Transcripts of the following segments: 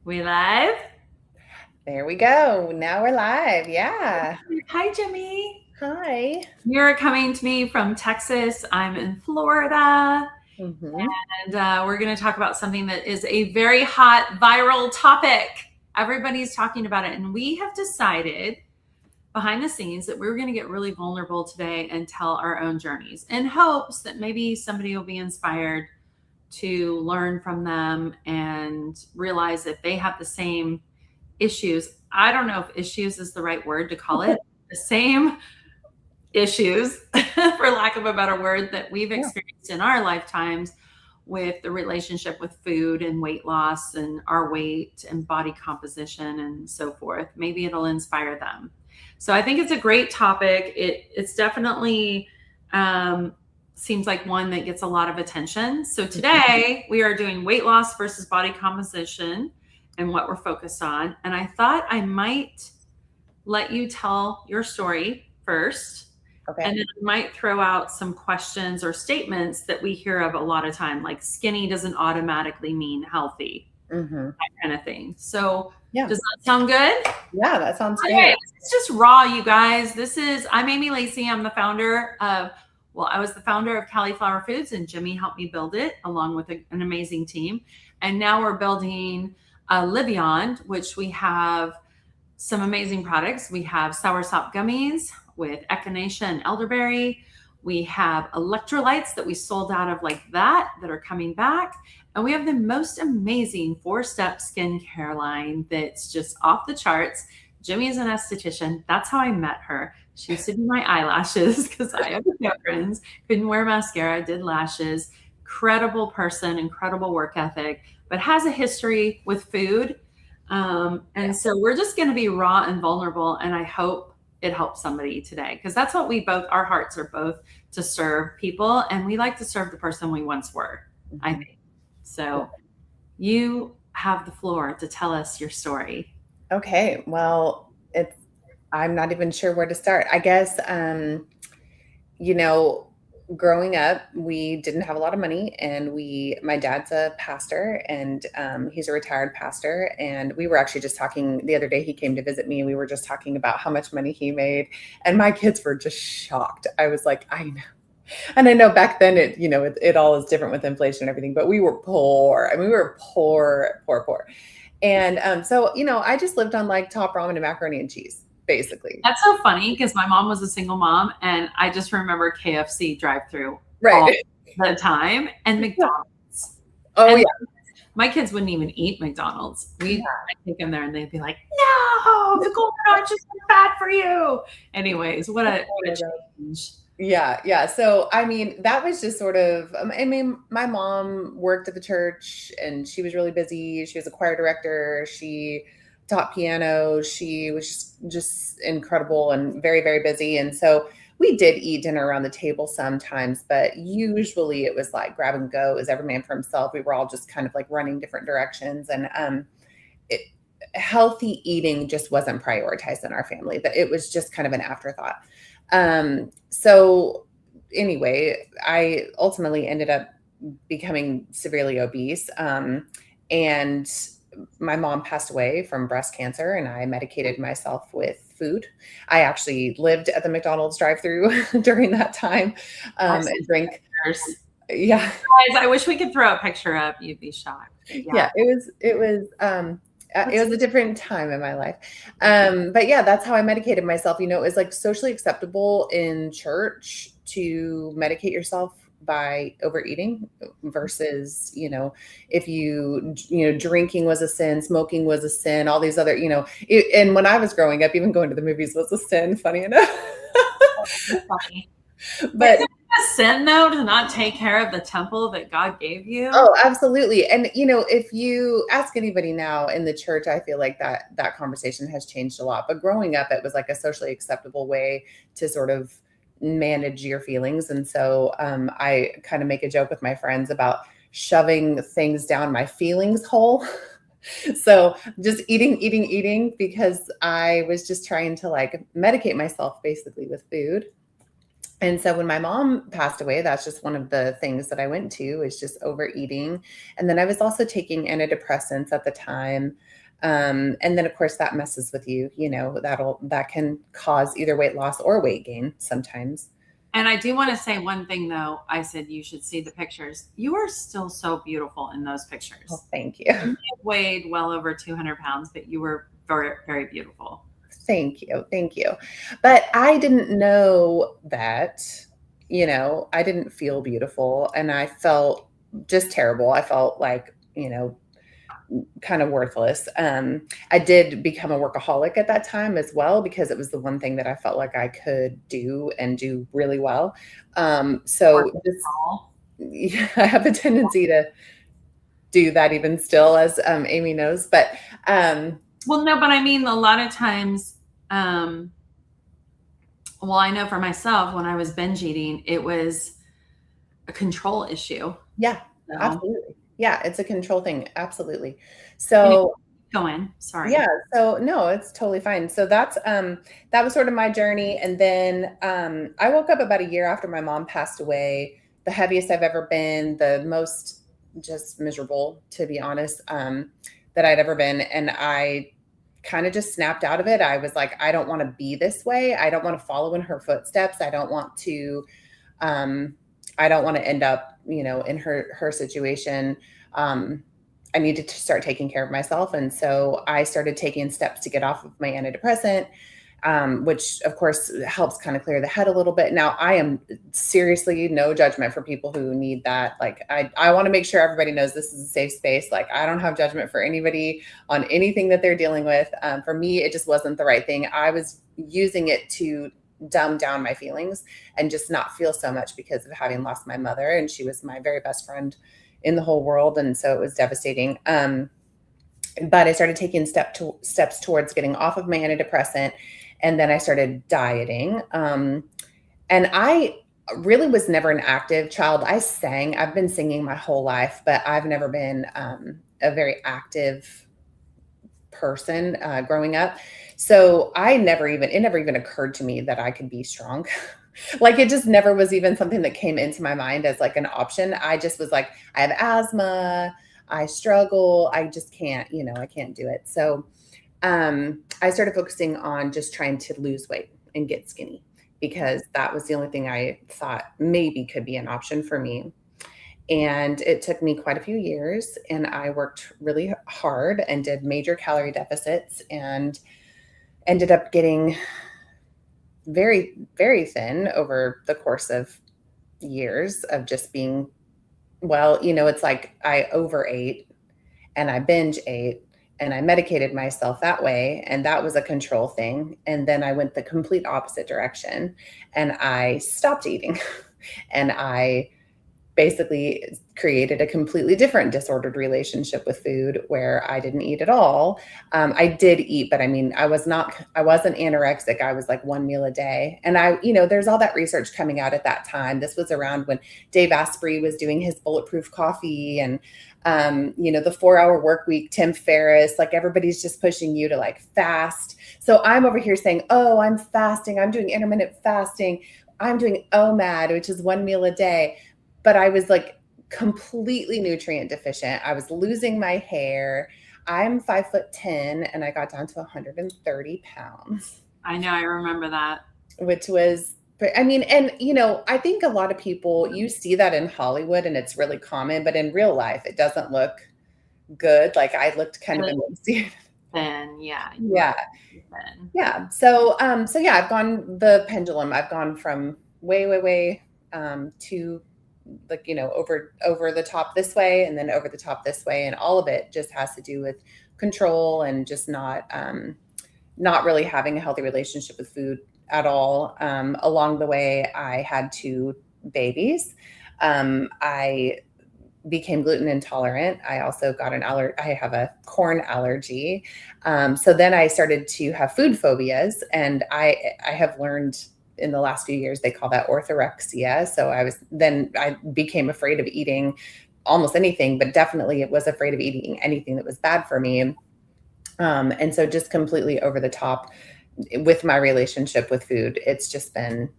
We live? There we go. Now we're live. Yeah. Hi, Jimmy. Hi. You're coming to me from Texas. I'm in Florida. Hmm. And we're going to talk about something that is a very hot viral topic. Everybody's talking about it. And we have decided behind the scenes that we're going to get really vulnerable today and tell our own journeys in hopes that maybe somebody will be inspired to learn from them and realize that they have the same issues. I don't know if issues is the right word to call it. The same issues, for lack of a better word, that we've Yeah. experienced in our lifetimes with the relationship with food and weight loss and our weight and body composition and so forth. Maybe it'll inspire them. So I think it's a great topic. It's definitely seems like one that gets a lot of attention. So today we are doing weight loss versus body composition and what we're focused on. And I thought I might let you tell your story first, Okay. and then I might throw out some questions or statements that we hear of a lot of time, like skinny doesn't automatically mean healthy, Hmm. that kind of thing. So Yeah. does that sound good? Yeah. That sounds Okay, great. it's just raw, you guys. I'm Amy Lacey. I'm the founder of, well, I was the founder of Cauliflower Foods, and Jimmy helped me build it along with an amazing team. And now we're building Livion, which we have some amazing products. We have soursop gummies with echinacea and elderberry. We have electrolytes that we sold out of like that are coming back. And we have the most amazing 4-step skincare line that's just off the charts. Jimmy is an esthetician. That's how I met her. She used to do my eyelashes because I have friends, couldn't wear mascara, did lashes. Incredible person, incredible work ethic, but has a history with food. And so we're just going to be raw and vulnerable. And I hope it helps somebody today because that's what our hearts are both to serve people. And we like to serve the person we once were, I Mhm. think. So you have the floor to tell us your story. Okay. Well, I'm not even sure where to start. I guess, you know, growing up, we didn't have a lot of money, and my dad's a pastor, and he's a retired pastor. And we were actually just talking the other day. He came to visit me, and we were just talking about how much money he made, and my kids were just shocked. I was like, I know. And I know back then it all is different with inflation and everything, but we were poor. I mean, we were poor, poor, poor. And so, I just lived on like top ramen and macaroni and cheese, basically. That's so funny because my mom was a single mom and I just remember KFC drive through all Right. the time and Yeah. McDonald's. Oh, And yeah. my kids wouldn't even eat McDonald's. I'd take them there and they'd be like, no, the Golden Arches are bad for you. Anyways, what a Oh my God. change. Yeah, yeah. So, I mean, that was just sort of, I mean, my mom worked at the church and she was really busy. She was a choir director. She taught piano. She was just incredible and very, very busy. And so we did eat dinner around the table sometimes, but usually it was like grab and go. It was every man for himself. We were all just kind of like running different directions. And it, healthy eating just wasn't prioritized in our family, but it was just kind of an afterthought. So anyway, I ultimately ended up becoming severely obese. And my mom passed away from breast cancer, and I medicated myself with food. I actually lived at the McDonald's drive-through during that time, and drank. Yeah. Guys, I wish we could throw a picture up. You'd be shocked. Yeah. Yeah, it was a different time in my life. But yeah, that's how I medicated myself. It was like socially acceptable in church to medicate yourself by overeating versus, if drinking was a sin, smoking was a sin, all these other, and when I was growing up, even going to the movies was a sin, funny enough. Funny. But Isn't it a sin though to not take care of the temple that God gave you? oh, absolutely. And if you ask anybody now in the church, I feel like that conversation has changed a lot. But growing up, it was like a socially acceptable way to sort of manage your feelings. And so I kind of make a joke with my friends about shoving things down my feelings hole. So just eating because I was just trying to like medicate myself basically with food. And so when my mom passed away, that's just one of the things that I went to, is just overeating. And then I was also taking antidepressants at the time. And then of course that messes with you, that can cause either weight loss or weight gain sometimes. And I do want to say one thing though. I said you should see the pictures. You are still so beautiful in those Oh, pictures. thank you. You may have weighed well over 200 pounds, but you were very, very beautiful. Thank you. Thank you. But I didn't know that, I didn't feel beautiful and I felt just terrible. I felt like, kind of worthless. I did become a workaholic at that time as well because it was the one thing that I felt like I could do and do really well. So just, yeah, I have a tendency to do that even still, as Amy knows. But well, no, but I mean, a lot of times, well, I know for myself, when I was binge eating, it was a control issue. yeah, So, absolutely. Yeah, it's a control thing. Absolutely. So go in. Sorry. yeah, so no, it's totally fine. So that was sort of my journey. And then I woke up about a year after my mom passed away, the heaviest I've ever been, the most just miserable, to be honest, that I'd ever been. And I kind of just snapped out of it. I was like, I don't want to be this way. I don't want to follow in her footsteps. I don't want to end up, in her situation. I needed to start taking care of myself. And so I started taking steps to get off of my antidepressant, which of course helps kind of clear the head a little bit. Now I am seriously no judgment for people who need that. Like I want to make sure everybody knows this is a safe space. Like I don't have judgment for anybody on anything that they're dealing with. For me, it just wasn't the right thing. I was using it to dumb down my feelings and just not feel so much because of having lost my mother. And she was my very best friend in the whole world. And so it was devastating. But I started taking steps towards getting off of my antidepressant. And then I started dieting. And I really was never an active child. I sang. I've been singing my whole life, but I've never been a very active person growing up. So it never even occurred to me that I could be strong. Like it just never was even something that came into my mind as like an option. I just was like, I have asthma, I struggle, I just can't, I can't do it. So I started focusing on just trying to lose weight and get skinny because that was the only thing I thought maybe could be an option for me. And it took me quite a few years and I worked really hard and did major calorie deficits and ended up getting very, very thin over the course of years of just being, well, it's like I overate and I binge ate and I medicated myself that way. And that was a control thing. And then I went the complete opposite direction and I stopped eating and I basically created a completely different disordered relationship with food where I didn't eat at all. I did eat, but I mean, I wasn't anorexic. I was like one meal a day. And there's all that research coming out at that time. This was around when Dave Asprey was doing his Bulletproof Coffee and, the 4-hour work week, Tim Ferriss, like everybody's just pushing you to like fast. So I'm over here saying, oh, I'm fasting. I'm doing intermittent fasting. I'm doing OMAD, which is one meal a day. But I was like completely nutrient deficient. I was losing my hair. I'm 5'10" and I got down to 130 pounds. I know. I remember that. Which was, I mean, and I think a lot of people, you see that in Hollywood and it's really common, but in real life, it doesn't look good. Like I looked kind of emaciated. Then, yeah. Yeah. Yeah. So yeah, I've gone the pendulum. I've gone from way, to like, over the top this way and then over the top this way. And all of it just has to do with control and just not really having a healthy relationship with food at all. Along the way, I had 2 babies. I became gluten intolerant. I also got I have a corn allergy. So then I started to have food phobias and I have learned in the last few years, they call that orthorexia. So I became afraid of eating almost anything, but definitely it was afraid of eating anything that was bad for me. And so just completely over the top with my relationship with food. It's just been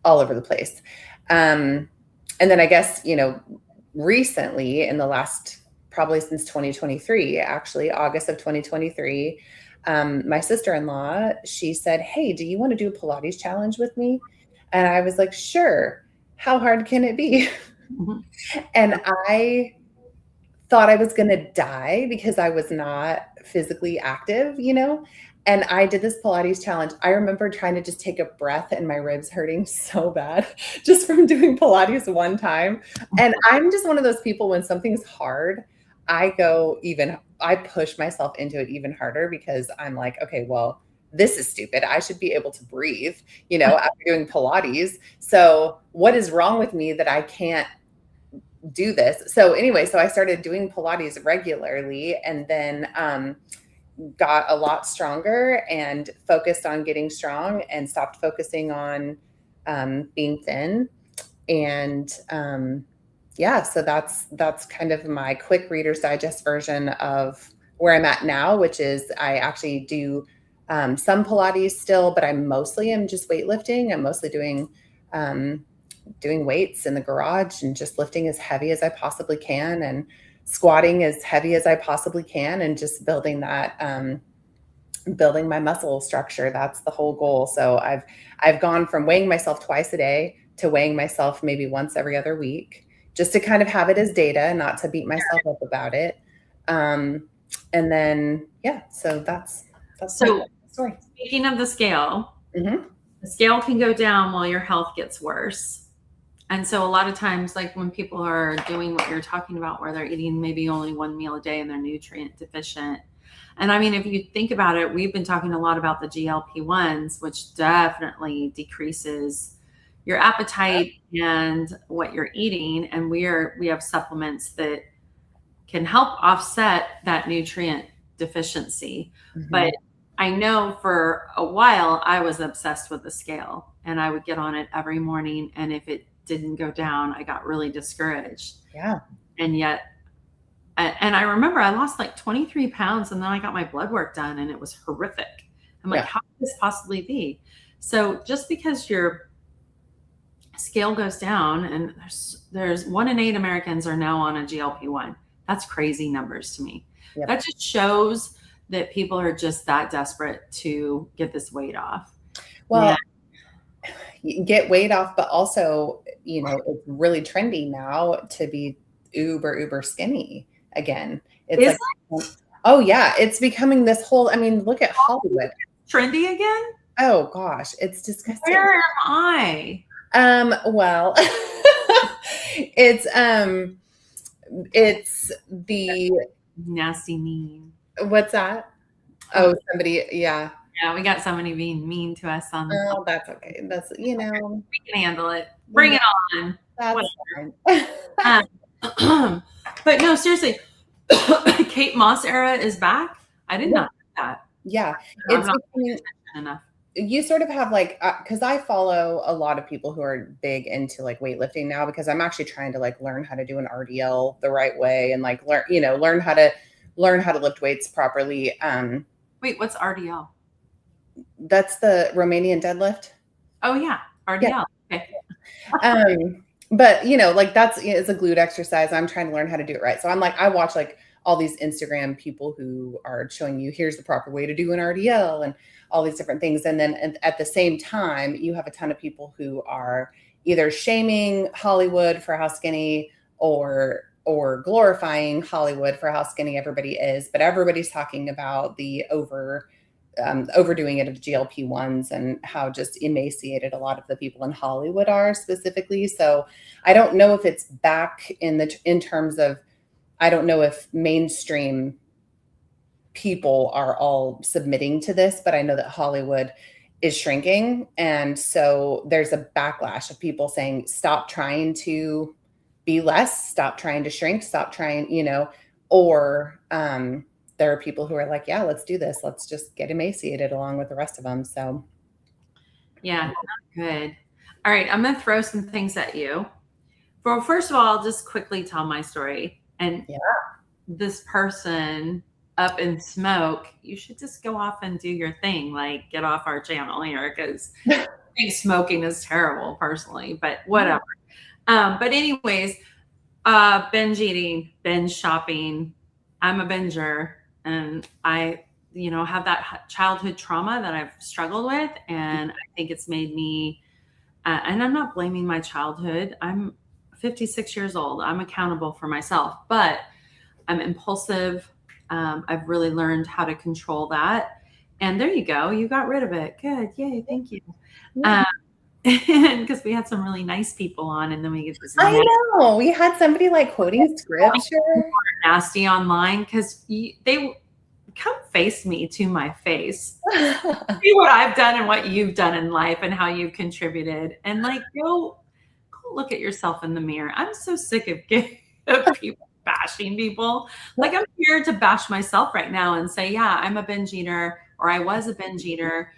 all over the place. And then I guess, recently in the last, probably since 2023, actually August of 2023, my sister-in-law, she said, "Hey, do you want to do a Pilates challenge with me?" And I was like, "Sure. How hard can it be?" Mhm. And I thought I was gonna die because I was not physically active. And I did this Pilates challenge. I remember trying to just take a breath and my ribs hurting so bad just from doing Pilates one time. And I'm just one of those people when something's hard, I push myself into it even harder because I'm like, okay, well, this is stupid. I should be able to breathe, after doing Pilates. So what is wrong with me that I can't do this? So anyway, so I started doing Pilates regularly and then got a lot stronger and focused on getting strong and stopped focusing on being thin. And yeah, so that's kind of my quick Reader's Digest version of where I'm at now, which is I actually do some Pilates still, but I mostly am just weightlifting. I'm mostly doing weights in the garage and just lifting as heavy as I possibly can and squatting as heavy as I possibly can and just building my muscle structure. That's the whole goal. So I've gone from weighing myself twice a day to weighing myself maybe once every other week, just to kind of have it as data, not to beat myself up about it. And then yeah, so that's So my story. speaking of the scale, Hmm. the scale can go down while your health gets worse. And so a lot of times, like when people are doing what you're talking about, where they're eating maybe only one meal a day and they're nutrient deficient. And I mean, if you think about it, we've been talking a lot about the GLP-1s, which definitely decreases your appetite and what you're eating. And we have supplements that can help offset that nutrient deficiency. Hmm. But I know for a while I was obsessed with the scale and I would get on it every morning. And if it didn't go down, I got really discouraged. Yeah. And yet, and I remember I lost like 23 pounds and then I got my blood work done and it was horrific. I'm like, Yeah. how could this possibly be? So just because your scale goes down and there's 1 in 8 Americans are now on a GLP-1. That's crazy numbers to me. Yep. That just shows that people are just that desperate to get this weight off. Well, get weight off, but also, it's really trendy now to be uber skinny again. It's Is like, oh yeah, it's becoming this whole, I mean, look at Hollywood. trendy again? Oh gosh, it's disgusting. Where am I? Well, it's the, Nasty mean. what's that? Oh, somebody, yeah. Yeah, we got somebody being mean to us on Oh, that's okay. That's, we can handle it. Bring it on. that's Whatever. fine. But no, seriously, Kate Moss era is back. I did not know that. Yeah. I'm It's not becoming, paying attention enough. you sort of have like, because I follow a lot of people who are big into like weightlifting now, because I'm actually trying to like learn how to do an RDL the right way and like learn how to lift weights properly. Wait, what's RDL? That's the Romanian deadlift. Oh yeah, RDL. Okay. But like it's a glute exercise. I'm trying to learn how to do it right. So I'm like, I watch like all these Instagram people who are showing you here's the proper way to do an RDL and all these different things. And then at the same time, you have a ton of people who are either shaming Hollywood for how skinny or glorifying Hollywood for how skinny everybody is. But everybody's talking about the overdoing it of GLP-1s and how just emaciated a lot of the people in Hollywood are specifically. So I don't know if it's back in terms of, I don't know if mainstream people are all submitting to this, but I know that Hollywood is shrinking. And so there's a backlash of people saying, stop trying to be less, stop trying to shrink, stop trying, or there are people who are like, yeah, let's do this. Let's just get emaciated along with the rest of them. So yeah, not good. All right, I'm going to throw some things at you. Well, first of all, I'll just quickly tell my story. And this person up in smoke, you should just go off and do your thing. Like, get off our channel here because think smoking is terrible personally, but whatever. But anyways, binge eating, binge shopping. I'm a binger, and I, have that childhood trauma that I've struggled with, and I think it's made me. And I'm not blaming my childhood. I'm 56 years old. I'm accountable for myself, but I'm impulsive. I've really learned how to control that. And there you go. You got rid of it. Good. Yay. Thank you. Yeah. Because we had some really nice people on, and then we get this I know. We had somebody like quoting scripture. nasty online because they come face me to my face. See what I've done and what you've done in life and how you've contributed. And like, go look at yourself in the mirror. I'm so sick of people bashing people. Like, I'm here to bash myself right now and say, yeah, I'm a binge eater, or I was a binge eater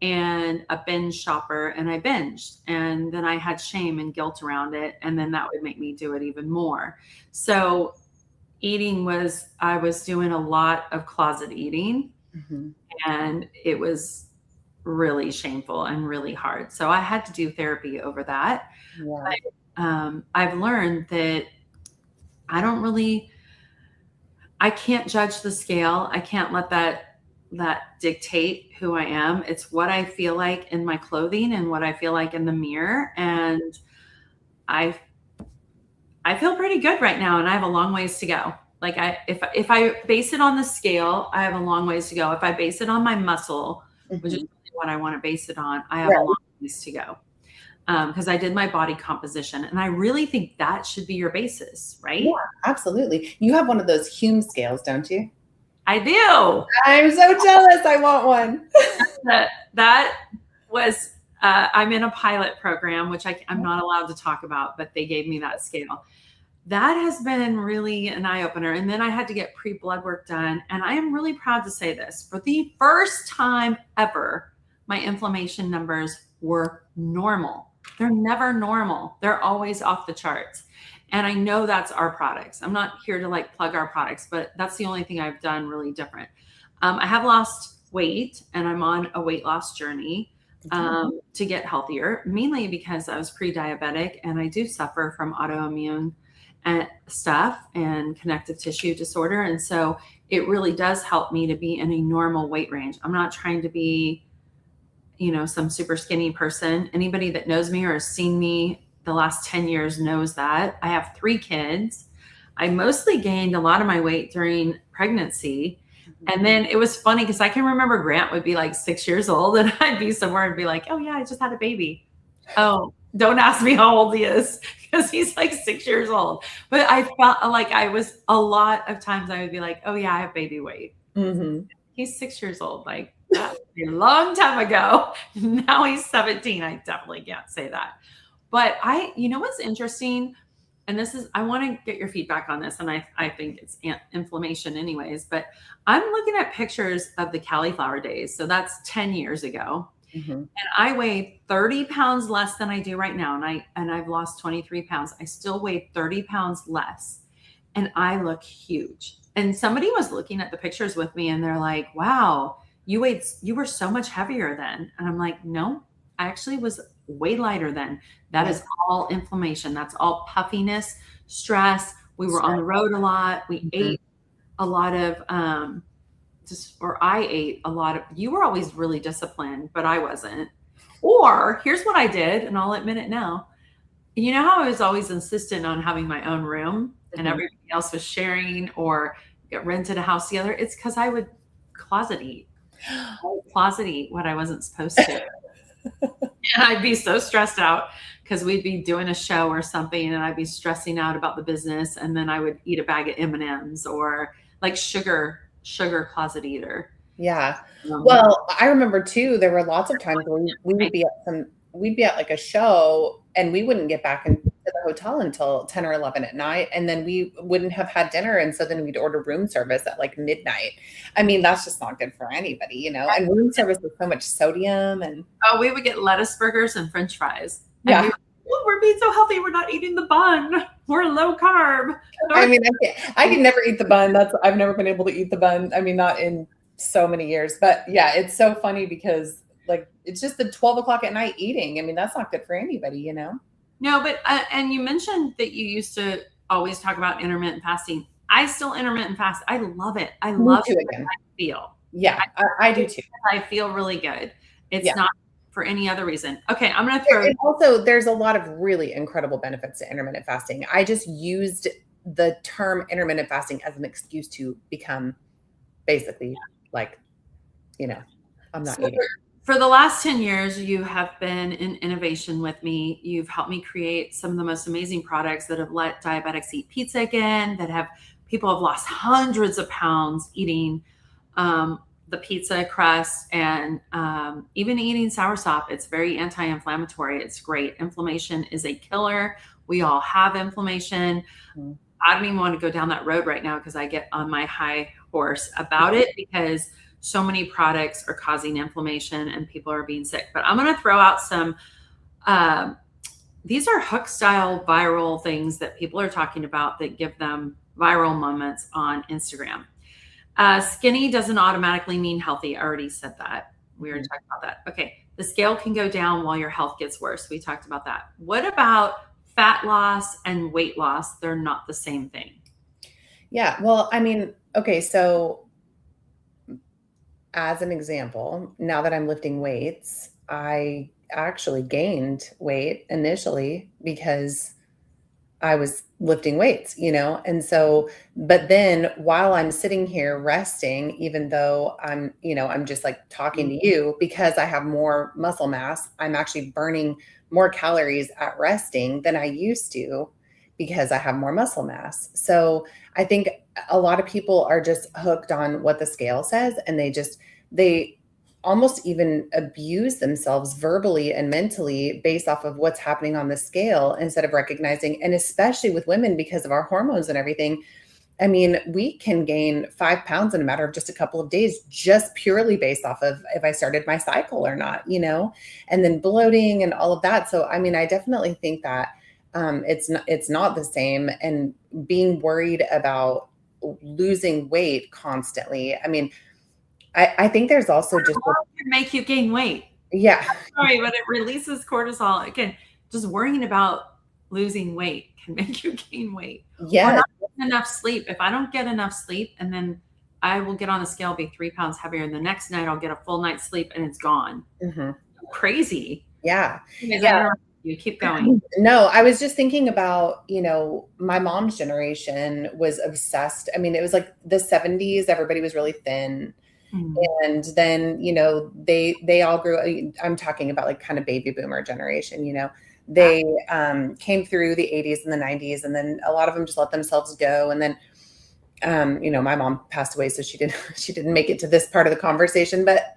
and a binge shopper, and I binged, and then I had shame and guilt around it, and then that would make me do it even more. So I was doing a lot of closet eating, and it was really shameful and really hard. So I had to do therapy over that. Yeah. But, I've learned that I can't judge the scale. I can't let that dictate who I am. It's what I feel like in my clothing and what I feel like in the mirror. And I feel pretty good right now, and I have a long ways to go. Like, if I base it on the scale, I have a long ways to go. If I base it on my muscle, which is really what I want to base it on, I have a long ways to go. Because I did my body composition, and I really think that should be your basis, right? Yeah, absolutely. You have one of those Hume scales, don't you? I do. I'm so jealous. I want one. That was, I'm in a pilot program, which I'm not allowed to talk about, but they gave me that scale. That has been really an eye opener. And then I had to get pre-blood work done. And I am really proud to say this. For the first time ever, my inflammation numbers were normal. They're never normal. They're always off the charts. And I know that's our products. I'm not here to like plug our products, but that's the only thing I've done really different. I have lost weight, and I'm on a weight loss journey to get healthier, mainly because I was pre-diabetic, and I do suffer from autoimmune and stuff and connective tissue disorder. And so it really does help me to be in a normal weight range. I'm not trying to be, some super skinny person. Anybody that knows me or has seen me the last 10 years knows that. I have 3 kids. I mostly gained a lot of my weight during pregnancy. And then it was funny because I can remember Grant would be like 6 years old, and I'd be somewhere and be like, oh yeah, I just had a baby. Oh, don't ask me how old he is, because he's like 6 years old. But I felt like a lot of times I would be like, oh yeah, I have baby weight. He's 6 years old. Like, that was a long time ago. Now he's 17. I definitely can't say that. But what's interesting, and I want to get your feedback on this, and I think it's inflammation anyways, but I'm looking at pictures of the cauliflower days. So that's 10 years ago. And I weighed 30 pounds less than I do right now. And I've lost 23 pounds. I still weighed 30 pounds less, and I look huge. And somebody was looking at the pictures with me, and they're like, wow, you were so much heavier then. And I'm like, no, I actually was way lighter then. That is all inflammation. That's all puffiness, stress. We were on the road a lot. We ate a lot of, I ate a lot of, you were always really disciplined, but I wasn't. Or here's what I did, and I'll admit it now. You know how I was always insistent on having my own room, and everybody else was sharing or rented a house together? It's because I would closet eat what I wasn't supposed to. And I'd be so stressed out because we'd be doing a show or something, and I'd be stressing out about the business, and then I would eat a bag of M&Ms, or like sugar closet eater. Yeah. Well, I remember too, there were lots of times where we'd be at like a show, and we wouldn't get back into the hotel until 10 or 11 at night. And then we wouldn't have had dinner. And so then we'd order room service at like midnight. I mean, that's just not good for anybody, And room service with so much sodium. And we would get lettuce burgers and French fries. Yeah. We're being so healthy. We're not eating the bun. We're low carb. I mean, I can never eat the bun. I've never been able to eat the bun. I mean, not in so many years, but yeah, it's so funny because like, it's just the 12 o'clock at night eating. I mean, that's not good for anybody, you know? No, but and you mentioned that you used to always talk about intermittent fasting. I still intermittent fast. I love it. I Me love too it. again. I feel. Yeah, I do too. I feel really good. It's Yeah. not for any other reason. Okay, I'm going to throw. And also, there's a lot of really incredible benefits to intermittent fasting. I just used the term intermittent fasting as an excuse to become basically like, you know, I'm not So eating. for the last 10 years, you have been in innovation with me. You've helped me create some of the most amazing products that have let diabetics eat pizza again, that have people have lost hundreds of pounds eating the pizza crust and even eating soursop. It's very anti-inflammatory. It's great. Inflammation is a killer. We all have inflammation. Mhm. I don't even want to go down that road right now because I get on my high horse about it because so many products are causing inflammation and people are being sick. But I'm going to throw out some, these are hook style viral things that people are talking about that give them viral moments on Instagram. Skinny doesn't automatically mean healthy. I already said that. We already talked about that. Okay. The scale can go down while your health gets worse. We talked about that. What about fat loss and weight loss? They're not the same thing. Yeah. Well, I mean, okay. So, as an example, now that I'm lifting weights, I actually gained weight initially because I was lifting weights, you know? And so, but then while I'm sitting here resting, even though I'm, you know, I'm just like talking to you because I have more muscle mass, I'm actually burning more calories at resting than I used to because I have more muscle mass. So I think a lot of people are just hooked on what the scale says and they almost even abuse themselves verbally and mentally based off of what's happening on the scale instead of recognizing, and especially with women because of our hormones and everything. I mean, we can gain 5 pounds in a matter of just a couple of days, just purely based off of if I started my cycle or not, you know, and then bloating and all of that. So, I mean, I definitely think that it's not the same. And being worried about losing weight constantly. I mean, I think there's also just Can make you gain weight. yeah. Sorry, but it releases cortisol. Again, just worrying about losing weight can make you gain weight. Yeah. Or not getting enough sleep. If I don't get enough sleep and then I will get on a scale, be 3 pounds heavier, and the next night I'll get a full night's sleep and it's gone. Mhm. Crazy. Yeah. Anyways, Yeah. You keep going. No, I was just thinking about, you know, my mom's generation was obsessed. I mean, it was like the 70s, everybody was really thin. And then, you know, they all grew, I'm talking about like kind of baby boomer generation, you know, they came through the 80s and the 90s, and then a lot of them just let themselves go. And then, you know, my mom passed away, so she didn't make it to this part of the conversation, but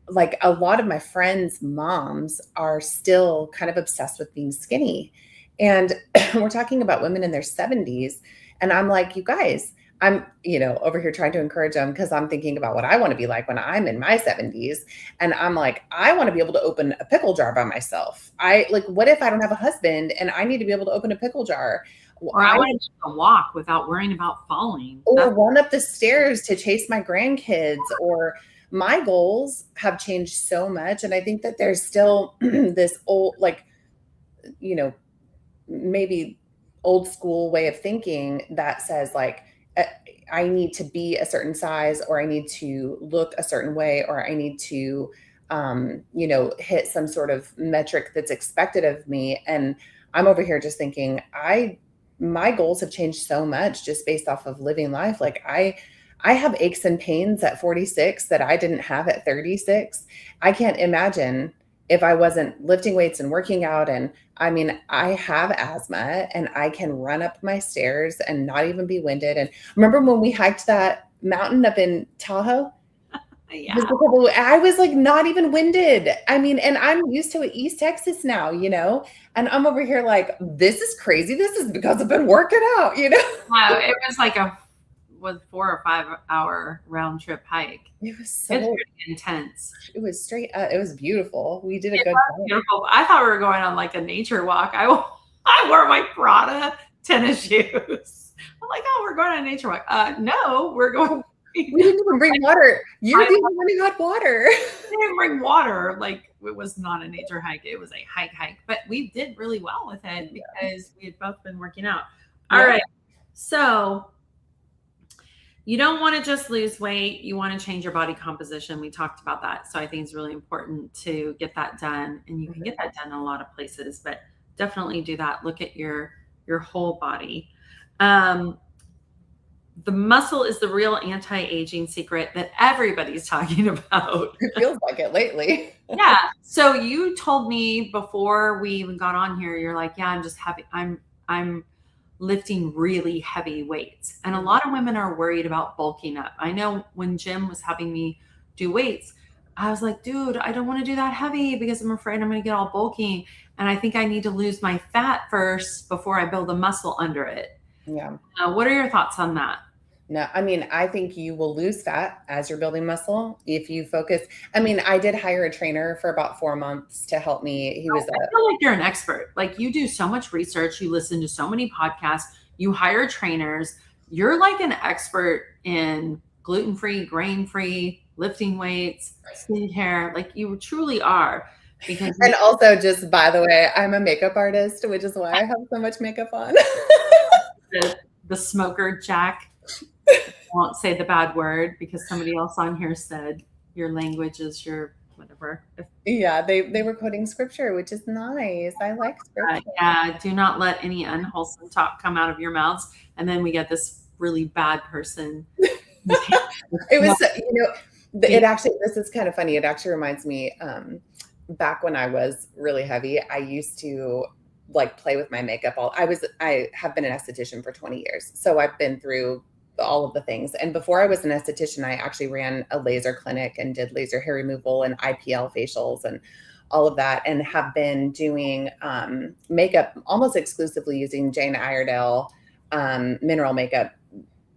like a lot of my friends' moms are still kind of obsessed with being skinny. And we're talking about women in their 70s. And I'm like, you guys, I'm, you know, over here trying to encourage them because I'm thinking about what I want to be like when I'm in my 70s. And I'm like, I want to be able to open a pickle jar by myself. What if I don't have a husband and I need to be able to open a pickle jar? Or I want to walk without worrying about falling. Or run up the stairs to chase my grandkids. Or my goals have changed so much. And I think that there's still this old, like, you know, maybe old school way of thinking that says like, I need to be a certain size, or I need to look a certain way, or I need to, you know, hit some sort of metric that's expected of me. And I'm over here just thinking, my goals have changed so much just based off of living life. Like I have aches and pains at 46 that I didn't have at 36. I can't imagine if I wasn't lifting weights and working out. And I mean, I have asthma and I can run up my stairs and not even be winded. And remember when we hiked that mountain up in Tahoe? Yeah. I was like not even winded. I mean, and I'm used to East Texas now, you know, and I'm over here like, this is crazy. This is because I've been working out, you know? Wow, it was like a 4 or 5 hour round trip hike. It was so It's pretty intense. It was straight. It was beautiful. We did a good job. Beautiful. I thought we were going on like a nature walk. I wore my Prada tennis shoes. I'm like, oh, we're going on a nature walk. No, we're going We didn't even bring water. You're the only one who had water. We didn't bring water. Like, it was not a nature hike. It was a hike. But we did really well with it because we had both been working out. All right. So you don't want to just lose weight. You want to change your body composition. We talked about that. So I think it's really important to get that done. And you can get that done in a lot of places, but definitely do that. Look at your whole body. The muscle is the real anti-aging secret that everybody's talking about. It feels like it lately. Yeah. So you told me before we even got on here, you're like, yeah, I'm just happy. I'm lifting really heavy weights. And a lot of women are worried about bulking up. I know when Jim was having me do weights, I was like, dude, I don't want to do that heavy because I'm afraid I'm going to get all bulky. And I think I need to lose my fat first before I build the muscle under it. Yeah. What are your thoughts on that? No, I mean, I think you will lose fat as you're building muscle if you focus. I mean, I did hire a trainer for about 4 months to help me. I feel like you're an expert. Like, you do so much research. You listen to so many podcasts. You hire trainers. You're like an expert in gluten-free, grain-free, lifting weights, skincare. Like, you truly are. And also, just by the way, I'm a makeup artist, which is why I have so much makeup on. the smoker Jack. I won't say the bad word because somebody else on here said your language is your whatever. Yeah, they were quoting scripture, which is nice. I like scripture. Yeah, do not let any unwholesome talk come out of your mouths. And then we get this really bad person. It was, it actually, this is kind of funny. It actually reminds me, back when I was really heavy, I used to like play with my makeup. I have been an esthetician for 20 years. So I've been through all of the things. And before I was an esthetician, I actually ran a laser clinic and did laser hair removal and IPL facials and all of that, and have been doing makeup almost exclusively using Jane Iredale mineral makeup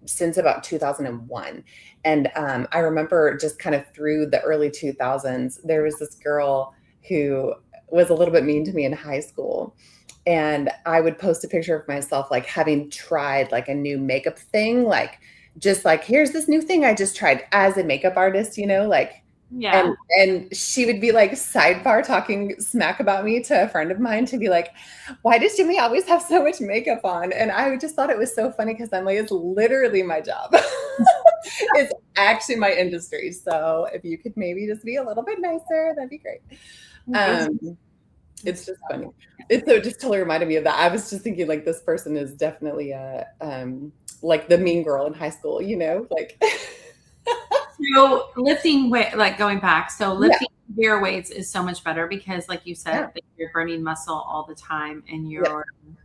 since about 2001. And I remember just kind of through the early 2000s, there was this girl who was a little bit mean to me in high school. And I would post a picture of myself, like having tried like a new makeup thing, like just like, here's this new thing I just tried as a makeup artist, like, yeah. And she would be like sidebar talking smack about me to a friend of mine to be like, why does Jimmy always have so much makeup on? And I just thought it was so funny because I'm like, it's literally my job. It's actually my industry. So if you could maybe just be a little bit nicer, that'd be great. It's just funny. It just totally reminded me of that. I was just thinking like this person is definitely like the mean girl in high school, like. So lifting weight, like going back, so lifting heavier weights is so much better because, like you said, you're burning muscle all the time, and you're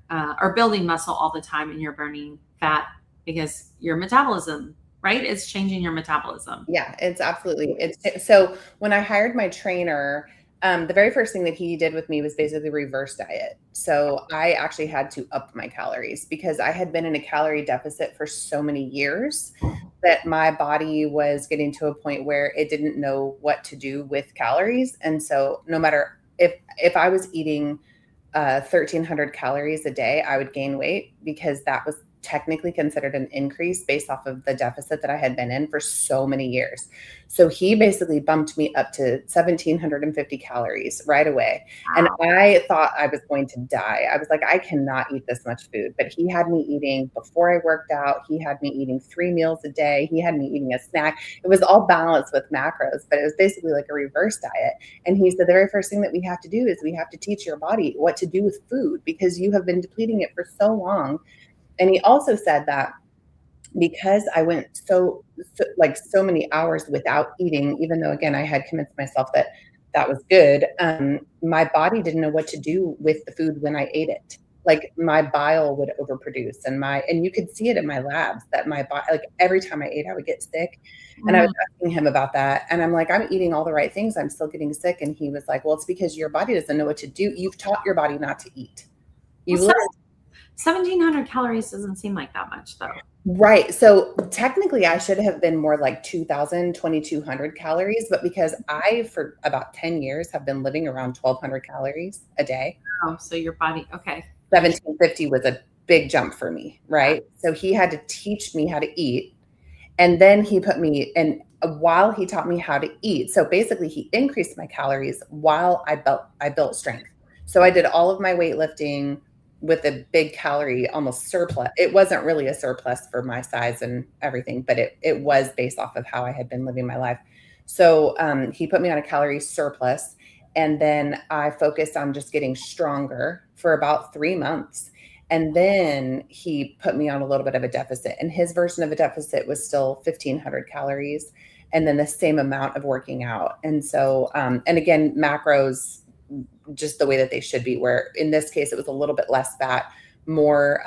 or building muscle all the time, and you're burning fat because your metabolism, right? It's changing your metabolism. Yeah, it's absolutely. So when I hired my trainer, the very first thing that he did with me was basically reverse diet. So I actually had to up my calories because I had been in a calorie deficit for so many years that my body was getting to a point where it didn't know what to do with calories. And so no matter if I was eating 1,300 calories a day, I would gain weight because that was technically considered an increase based off of the deficit that I had been in for so many years. So he basically bumped me up to 1,750 calories right away. Wow. And I thought I was going to die. I was like, I cannot eat this much food. But he had me eating before I worked out. He had me eating 3 meals a day. He had me eating a snack. It was all balanced with macros, but it was basically like a reverse diet. And he said, the very first thing that we have to do is we have to teach your body what to do with food because you have been depleting it for so long. And he also said that because I went so many hours without eating, even though, again, I had convinced myself that that was good, my body didn't know what to do with the food when I ate it. Like my bile would overproduce and you could see it in my labs that my body, like every time I ate, I would get sick. And I was asking him about that. And I'm like, I'm eating all the right things. I'm still getting sick. And he was like, well, it's because your body doesn't know what to do. You've taught your body not to eat. 1,700 calories doesn't seem like that much though. Right. So technically I should have been more like 2,000, 2,200 calories, but because I, for about 10 years, have been living around 1,200 calories a day. Oh, so your body, okay. 1,750 was a big jump for me, right? So he had to teach me how to eat. And then he put me in while he taught me how to eat. So basically he increased my calories while I built strength. So I did all of my weightlifting with a big calorie, almost surplus. It wasn't really a surplus for my size and everything, but it was based off of how I had been living my life. So he put me on a calorie surplus, and then I focused on just getting stronger for about 3 months. And then he put me on a little bit of a deficit, and his version of a deficit was still 1,500 calories, and then the same amount of working out. And so, and again, macros, just the way that they should be, where in this case, it was a little bit less fat, more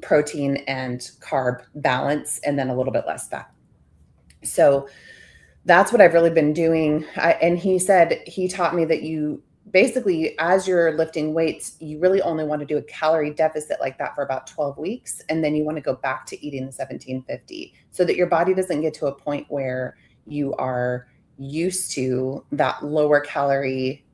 protein and carb balance, and then a little bit less fat. So that's what I've really been doing. And he said, he taught me that you basically, as you're lifting weights, you really only want to do a calorie deficit like that for about 12 weeks. And then you want to go back to eating the 1750 so that your body doesn't get to a point where you are used to that lower calorie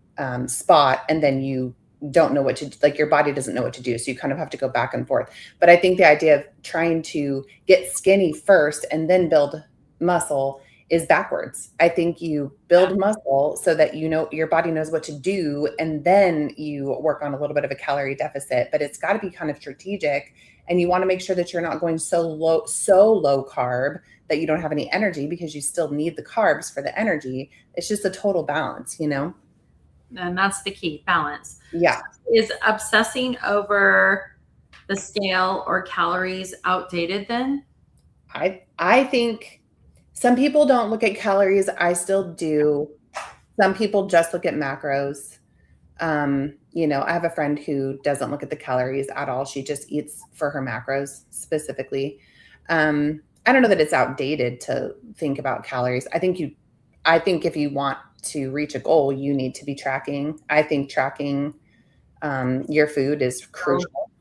spot. And then you don't know what to, like your body doesn't know what to do. So you kind of have to go back and forth. But I think the idea of trying to get skinny first and then build muscle is backwards. I think you build muscle so that you know your body knows what to do, and then you work on a little bit of a calorie deficit. But it's got to be kind of strategic, and you want to make sure that you're not going so low carb that you don't have any energy, because you still need the carbs for the energy. It's just a total balance, you know? And that's the key, balance. Yeah. Is obsessing over the scale or calories outdated then? I think some people don't look at calories. I still do. Some people just look at macros. You know, I have a friend who doesn't look at the calories at all. She just eats for her macros specifically. I don't know that it's outdated to think about calories. I think if you want to reach a goal, you need to be tracking. I think tracking your food is crucial.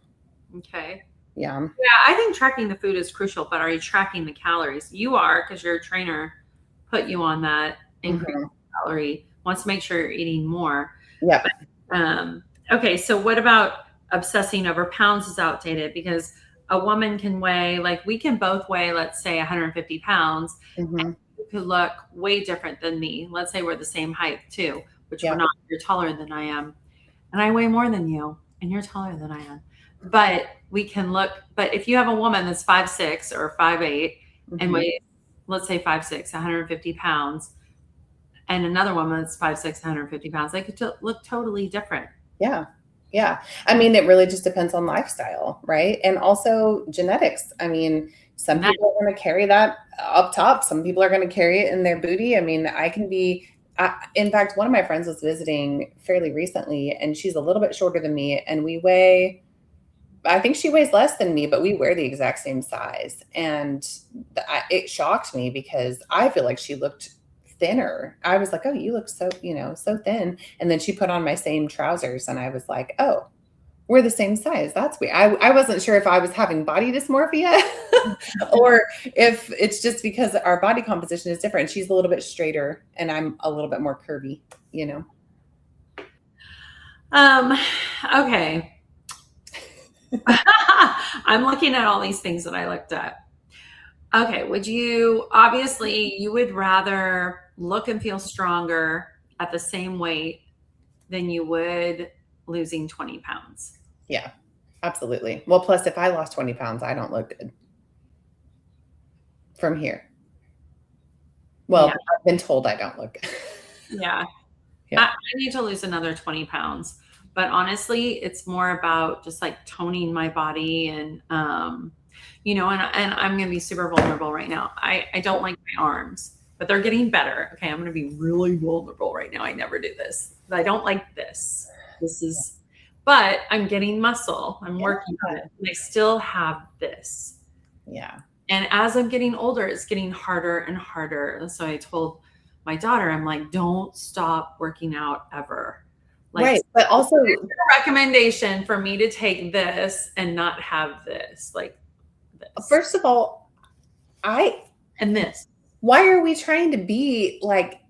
Okay. Yeah. Yeah, I think tracking the food is crucial, but are you tracking the calories? You are, because your trainer put you on that increased calorie. Wants to make sure you're eating more. Yeah. Okay, so what about obsessing over pounds is outdated, because a woman can weigh, like we can both weigh, let's say 150 pounds, and you could look way different than me. Let's say we're the same height too, which we're not. You're taller than I am, and I weigh more than you, and you're taller than I am. But we can look, but if you have a woman that's 5'6" or 5'8" and weighs, let's say 5'6", 150 pounds, and another woman that's 5'6", 150 pounds, they could look totally different. Yeah. Yeah. I mean, it really just depends on lifestyle, right? And also genetics. I mean, some people are going to carry that up top. Some people are going to carry it in their booty. I mean, in fact, one of my friends was visiting fairly recently, and she's a little bit shorter than me, and I think she weighs less than me, but we wear the exact same size. And it shocked me because I feel like she looked thinner. I was like, oh, you look so, so thin. And then she put on my same trousers, and I was like, oh, we're the same size. That's weird. I wasn't sure if I was having body dysmorphia or if it's just because our body composition is different. She's a little bit straighter and I'm a little bit more curvy, Okay. I'm looking at all these things that I looked at. Okay. Obviously you would rather look and feel stronger at the same weight than you would losing 20 pounds. Yeah, absolutely. Well, plus if I lost 20 pounds, I don't look good from here. Well, yeah. I've been told I don't look good. Yeah. I need to lose another 20 pounds. But honestly, it's more about just like toning my body and, and I'm going to be super vulnerable right now. I don't like my arms, but they're getting better. Okay. I'm going to be really vulnerable right now. I never do this. I don't like this. But I'm getting muscle. I'm working on it. And I still have this. Yeah. And as I'm getting older, it's getting harder and harder. So I told my daughter, I'm like, don't stop working out ever. Like, right. But also a recommendation for me to take this and not have this, like this. First of all, and this. Why are we trying to be like,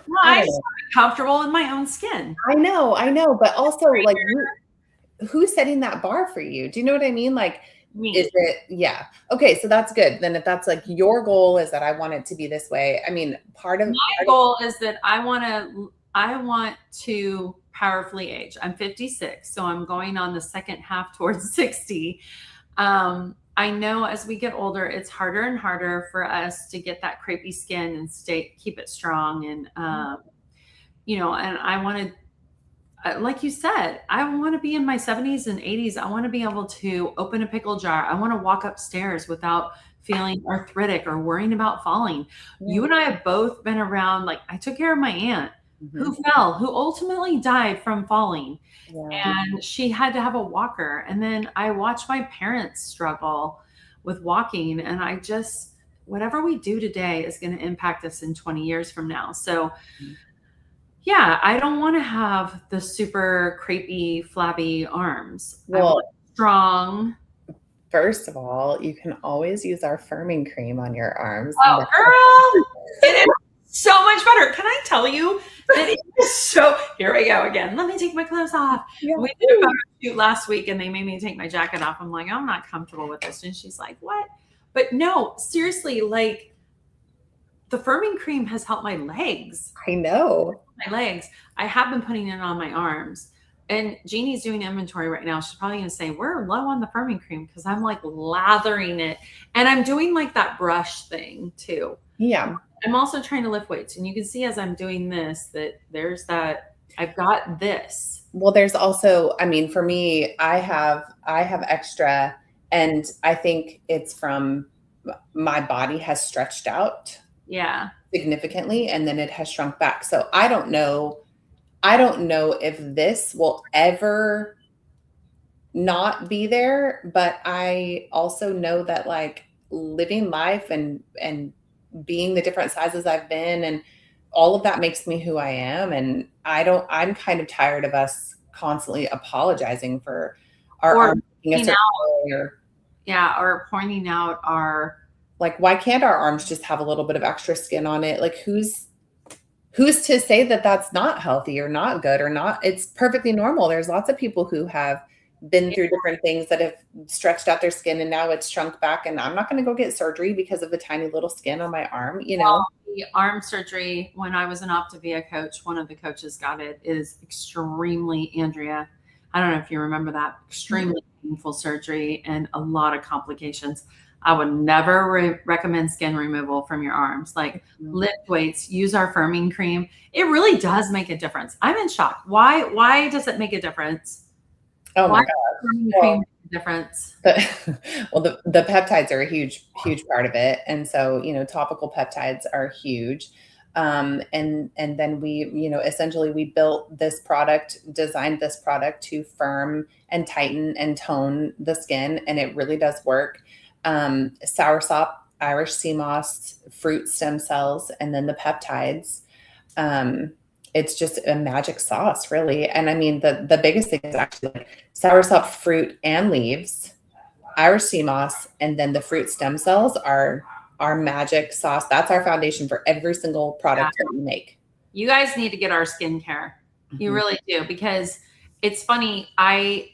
well, I just want to be comfortable in my own skin. I know. But also like who's setting that bar for you? Do you know what I mean? Like Is Me. it? Yeah. Okay. So that's good. Then if that's like your goal is that I want it to be this way. I mean, My goal is that I want to powerfully age. I'm 56, so I'm going on the second half towards 60. I know as we get older, it's harder and harder for us to get that crepey skin and keep it strong. And, and I want to, like you said, I want to be in my 70s and 80s. I want to be able to open a pickle jar. I want to walk upstairs without feeling arthritic or worrying about falling. You and I have both been around, like, I took care of my aunt who fell, who ultimately died from falling. Yeah. And she had to have a walker. And then I watched my parents struggle with walking. And whatever we do today is going to impact us in 20 years from now. So, yeah, I don't want to have the super crepey, flabby arms. I Well, want strong. first of all, you can always use our firming cream on your arms. Oh, girl, it is so much better. Can I tell you that it is so? Here we go again. Let me take my clothes off. Yeah. We did a photo shoot last week, and they made me take my jacket off. I'm like, I'm not comfortable with this, and she's like, what? But no, seriously, like the firming cream has helped my legs. I know. My legs. I have been putting it on my arms. And Jeannie's doing inventory right now. She's probably going to say, we're low on the firming cream because I'm like lathering it. And I'm doing like that brush thing too. Yeah. I'm also trying to lift weights. And you can see as I'm doing this that there's that, I've got this. Well, there's also, I mean, for me, I have extra, and I think it's from my body has stretched out. Yeah. Significantly, and then it has shrunk back. So I don't know if this will ever not be there, but I also know that like living life and being the different sizes I've been and all of that makes me who I am. And I'm kind of tired of us constantly apologizing for our arms being a certain way or pointing out our, like, why can't our arms just have a little bit of extra skin on it? Like who's to say that that's not healthy or not good or not? It's perfectly normal. There's lots of people who have been through different things that have stretched out their skin and now it's shrunk back. And I'm not going to go get surgery because of the tiny little skin on my arm, you know? Well, the arm surgery, when I was an Optavia coach, one of the coaches got it, is extremely, Andrea, I don't know if you remember that, extremely painful surgery and a lot of complications. I would never recommend skin removal from your arms. Like lift weights, use our firming cream. It really does make a difference. I'm in shock. Why does it make a difference? Oh my God. Firming cream makes a difference? Well, the peptides are a huge part of it. And so, topical peptides are huge. And then we, essentially we built this product, designed this product to firm and tighten and tone the skin. And it really does work. Soursop, Irish sea moss, fruit stem cells, and then the peptides. It's just a magic sauce, really. And I mean, the biggest thing is actually like soursop fruit and leaves, Irish sea moss, and then the fruit stem cells are our magic sauce. That's our foundation for every single product that we make. You guys need to get our skincare. You really do, because it's funny. I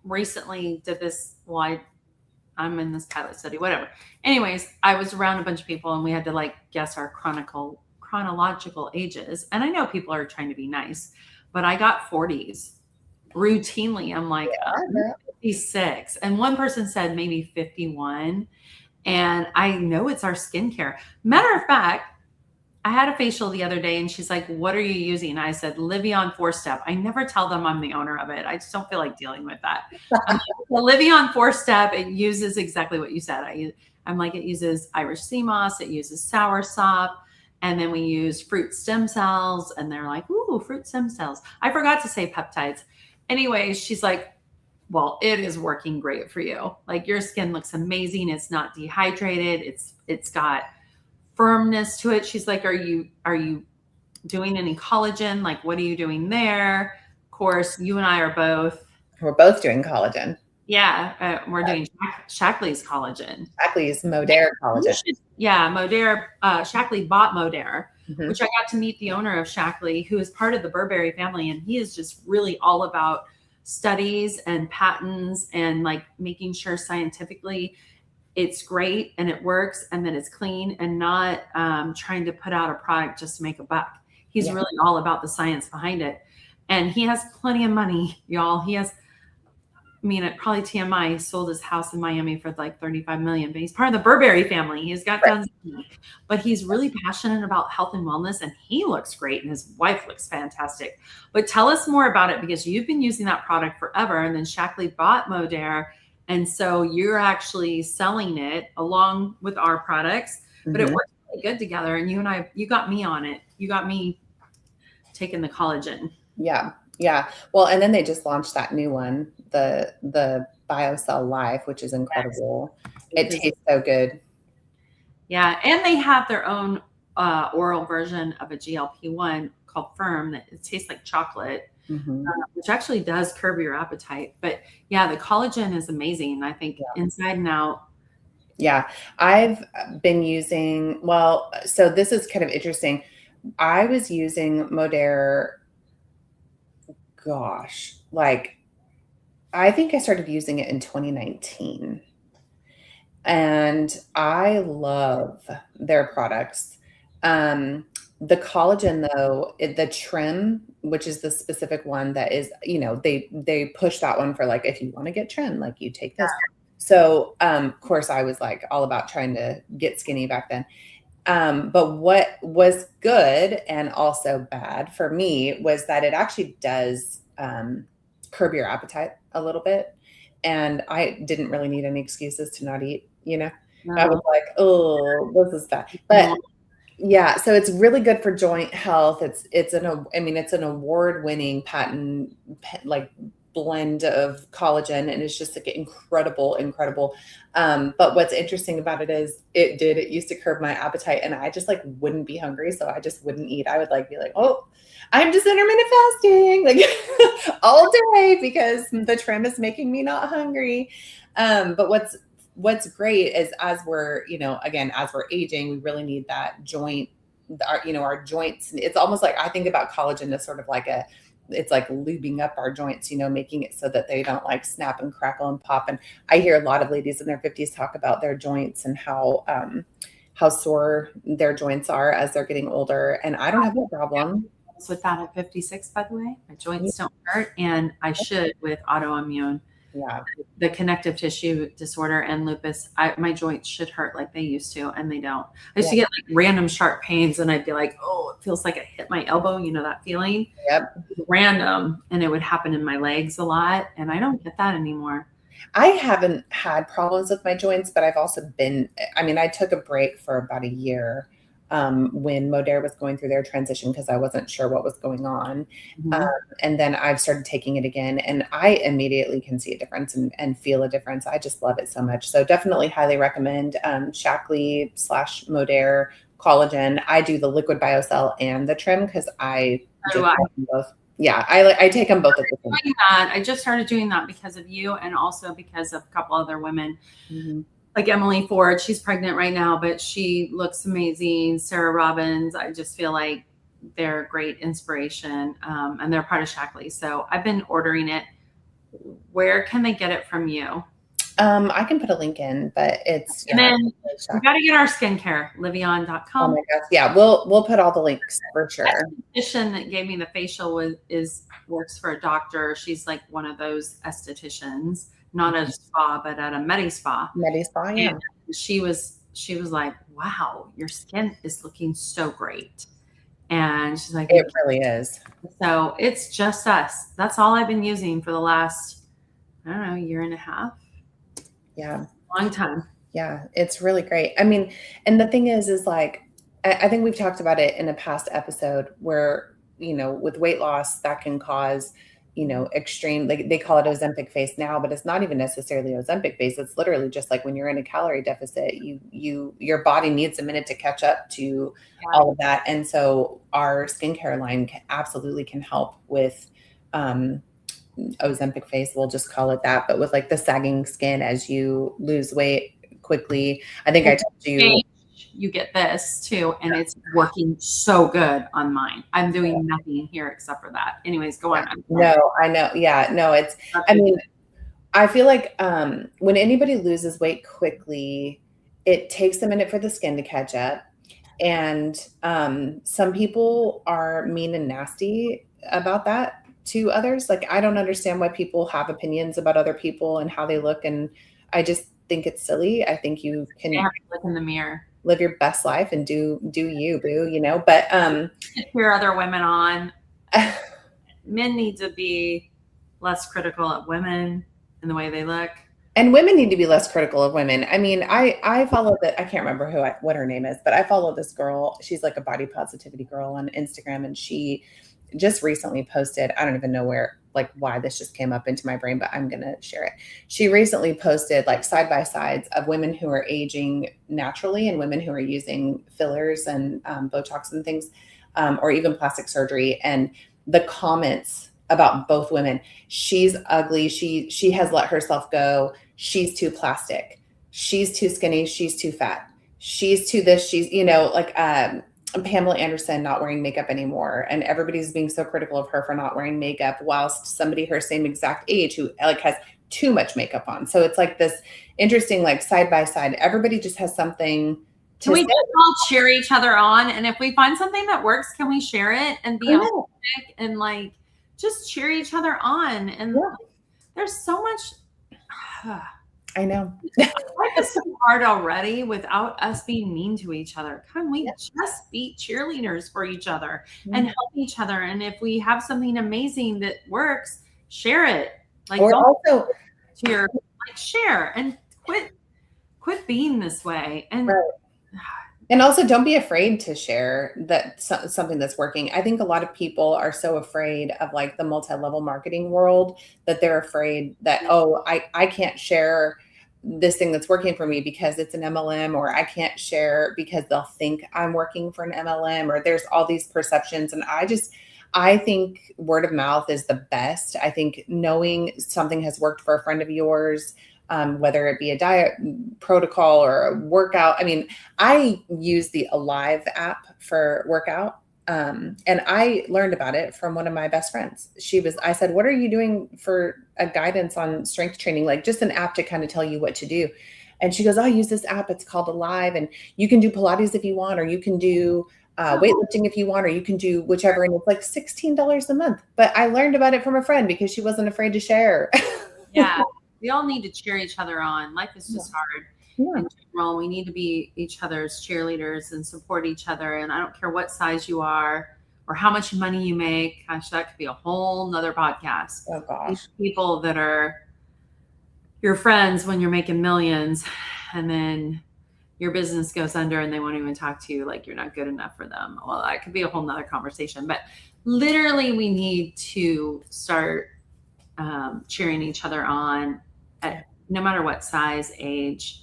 recently did this. Well, I'm in this pilot study, whatever. Anyways, I was around a bunch of people and we had to like guess our chronological ages. And I know people are trying to be nice, but I got 40s routinely. I'm like, I'm 56. And one person said maybe 51. And I know it's our skincare. Matter of fact, I had a facial the other day and she's like, what are you using? And I said, Livion 4-Step. I never tell them I'm the owner of it. I just don't feel like dealing with that. The Livion 4-Step, it uses exactly what you said. I'm like, it uses Irish sea moss, it uses soursop, and then we use fruit stem cells. And they're like, ooh, fruit stem cells. I forgot to say peptides. Anyways, she's like, well, it is working great for you. Like your skin looks amazing. It's not dehydrated. It's got firmness to it. She's like, are you doing any collagen? Like, what are you doing there? Of course, you and I are we're both doing collagen. Yeah. We're doing Shaklee's collagen. Shaklee's Modere collagen. Yeah. Modere, Shaklee bought Modere, which I got to meet the owner of Shaklee, who is part of the Burberry family. And he is just really all about studies and patents and like making sure scientifically it's great and it works and that it's clean and not trying to put out a product just to make a buck. He's really all about the science behind it. And he has plenty of money, y'all. He has, I mean, it probably TMI, he sold his house in Miami for like 35 million, but he's part of the Burberry family. He's got tons of money, but he's really passionate about health and wellness and he looks great and his wife looks fantastic. But tell us more about it because you've been using that product forever. And then Shaklee bought Modere. And so you're actually selling it along with our products, but it works really good together. And you and I, you got me on it. You got me taking the collagen. Yeah. Yeah. Well, and then they just launched that new one, the BioCell Life, which is incredible. It tastes so good. Yeah. And they have their own oral version of a GLP-1 called Firm that it tastes like chocolate. Which actually does curb your appetite. But yeah, the collagen is amazing. I think inside and out. Yeah. I've been using, well, so this is kind of interesting. I was using Modere, gosh, like I think I started using it in 2019. And I love their products. The collagen though, the trim, which is the specific one that is, you know, they push that one for like, if you want to get trim, like you take this. So, of course I was like all about trying to get skinny back then. But what was good and also bad for me was that it actually does, curb your appetite a little bit. And I didn't really need any excuses to not eat, you know, I was like, oh, this is bad. But yeah, so it's really good for joint health. It's an award-winning patent like blend of collagen, and it's just like incredible. But what's interesting about it is it used to curb my appetite, and I just like wouldn't be hungry, so I just wouldn't eat. I would like be like, oh, I'm just intermittent fasting like all day because the trim is making me not hungry. But what's great is as we're, you know, again, as we're aging, we really need that joint, our joints. It's almost like I think about collagen as sort of like it's like lubing up our joints, you know, making it so that they don't like snap and crackle and pop. And I hear a lot of ladies in their 50s talk about their joints and how sore their joints are as they're getting older. And I don't have that problem. With that at 56, by the way, my joints don't hurt, and I should with autoimmune. Yeah. The connective tissue disorder and lupus, my joints should hurt like they used to, and they don't. I used to get like random sharp pains, and I'd be like, oh, it feels like I hit my elbow. You know that feeling? Yep. Random, and it would happen in my legs a lot, and I don't get that anymore. I haven't had problems with my joints, but I've also I took a break for about a year when Modere was going through their transition because I wasn't sure what was going on. And then I've started taking it again, and I immediately can see a difference and feel a difference. I just love it so much. So definitely highly recommend Shaklee / Modere collagen. I do the liquid BioCell and the trim because I do both. Yeah, I take them both at the same time. I just started doing that because of you and also because of a couple other women. Like Emily Ford, she's pregnant right now, but she looks amazing. Sarah Robbins, I just feel like they're a great inspiration, and they're part of Shaklee. So I've been ordering it. Where can they get it from you? I can put a link in, but it's and then we got to get our skincare, Livion.com. Oh my gosh, yeah, we'll put all the links for sure. The esthetician that gave me the facial works for a doctor. She's like one of those estheticians. Not at a spa, but at a Medi Spa. Medi Spa, yeah. And she was like, wow, your skin is looking so great. And she's like, it really is. So it's just us. That's all I've been using for the last, I don't know, year and a half. Yeah. Long time. Yeah. It's really great. I mean, and the thing is like, I think we've talked about it in a past episode where, you know, with weight loss that can cause, you know, extreme, like they call it Ozempic face now, but it's not even necessarily Ozempic face. It's literally just like when you're in a calorie deficit, your body needs a minute to catch up to all of that. And so our skincare line absolutely can help with Ozempic face. We'll just call it that, but with like the sagging skin as you lose weight quickly. I think I told you. you get this too. And it's working so good on mine. I'm doing nothing here except for that. Anyways, go on. No, I know. Yeah, no, I mean, I feel like when anybody loses weight quickly, it takes a minute for the skin to catch up. And some people are mean and nasty about that to others. Like, I don't understand why people have opinions about other people and how they look. And I just think it's silly. I think you can look in the mirror, live your best life and do you, boo, you know, but cheer other women on. Men need to be less critical of women and the way they look. And women need to be less critical of women. I mean, I follow that. I can't remember what her name is, but I follow this girl. She's like a body positivity girl on Instagram. And she just recently posted, I don't even know why this just came up into my brain, but I'm going to share it. She recently posted like side by sides of women who are aging naturally and women who are using fillers and Botox and things, or even plastic surgery. And the comments about both women, she's ugly. She has let herself go. She's too plastic. She's too skinny. She's too fat. She's too this. She's, like Pamela Anderson not wearing makeup anymore. And everybody's being so critical of her for not wearing makeup, whilst somebody her same exact age who like has too much makeup on. So it's like this interesting, like side by side, everybody just has something to Can we say. just all cheer each other on? And if we find something that works, can we share it and be authentic and like just cheer each other on? And there's so much. I know. Life is so hard already without us being mean to each other. Can we just be cheerleaders for each other and help each other? And if we have something amazing that works, share it. Like, or also cheer, like share and quit being this way. And And also don't be afraid to share that something that's working. I think a lot of people are so afraid of like the multi-level marketing world that they're afraid that, I can't share this thing that's working for me because it's an MLM, or I can't share because they'll think I'm working for an MLM, or there's all these perceptions. And I think word of mouth is the best. I think knowing something has worked for a friend of yours, whether it be a diet protocol or a workout. I mean, I use the Alive app for workout. And I learned about it from one of my best friends. I said, what are you doing for a guidance on strength training? Like just an app to kind of tell you what to do. And she goes, I use this app. It's called Alive, and you can do Pilates if you want, or you can do weightlifting if you want, or you can do whichever. And it's like $16 a month. But I learned about it from a friend because she wasn't afraid to share. Yeah. We all need to cheer each other on. Life is just hard. Yeah. In general, we need to be each other's cheerleaders and support each other. And I don't care what size you are or how much money you make. Gosh, that could be a whole nother podcast. Oh gosh. These people that are your friends when you're making millions, and then your business goes under and they won't even talk to you like you're not good enough for them. Well, that could be a whole nother conversation. But literally, we need to start cheering each other on at no matter what size, age,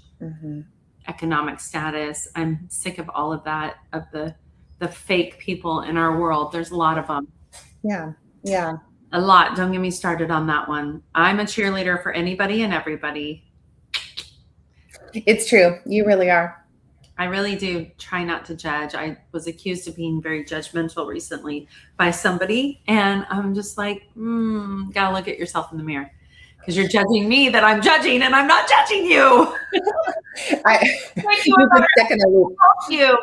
economic status. I'm sick of all of that, of the fake people in our world. There's a lot of them. Yeah. Yeah. A lot. Don't get me started on that one. I'm a cheerleader for anybody and everybody. It's true. You really are. I really do try not to judge. I was accused of being very judgmental recently by somebody. And I'm just like, gotta look at yourself in the mirror, because you're judging me that I'm judging, and I'm not judging you.